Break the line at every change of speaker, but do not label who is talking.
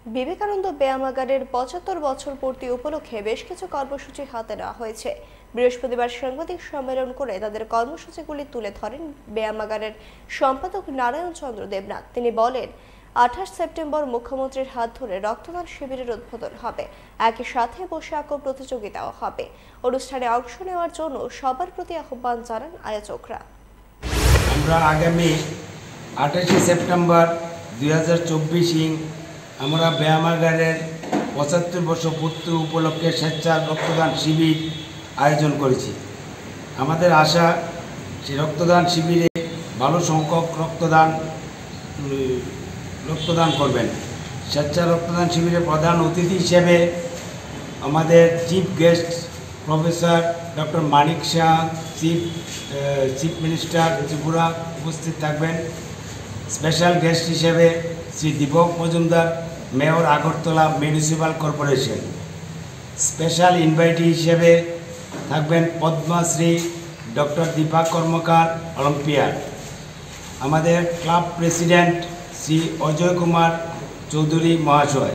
বিবেকানন্দ ব্যায়ামাগারের ৭৫ বছর পূর্তি উপলক্ষে বেশ কিছু কর্মসূচি হাতে নেওয়া হয়েছে। বৃহস্পতিবার সাংবাদিক সম্মেলন করে তাদের কর্মসূচিগুলি তুলে ধরেন ব্যায়ামাগারের সম্পাদক নারায়ণ চন্দ্র দেবনাথ। তিনি বলেন, ২৮ সেপ্টেম্বর মুখ্যমন্ত্রীর হাত ধরে রক্তদান শিবিরের উদ্বোধন হবে। একই সাথে বসে আঁকো প্রতিযোগিতাও হবে। অনুষ্ঠানে অংশ নেওয়ার জন্য সবার প্রতি আহ্বান জানান আয়োজকরা।
আমরা আগামী ২৮ সেপ্টেম্বর ২০২৪ আমরা ব্যায়ামাগারের ৭৫ বছর পূর্তি উপলক্ষে স্বেচ্ছায় রক্তদান শিবির আয়োজন করেছি। আমাদের আশা সেই রক্তদান শিবিরে ভালো সংখ্যক রক্তদান করবেন। স্বেচ্ছা রক্তদান শিবিরে প্রধান অতিথি হিসেবে আমাদের chief guest professor doctor Manik Shah, chief minister Tripura উপস্থিত থাকবেন। স্পেশাল গেস্ট হিসেবে Shri Dipak Majumdar, mayor Agartala municipal corporation. Special invitee হিসেবে থাকবেন পদ্মশ্রী ডক্টর দীপা কর্মকার, অলিম্পিয়ান। আমাদের ক্লাব প্রেসিডেন্ট শ্রী অজয় কুমার চৌধুরী মহাশয়।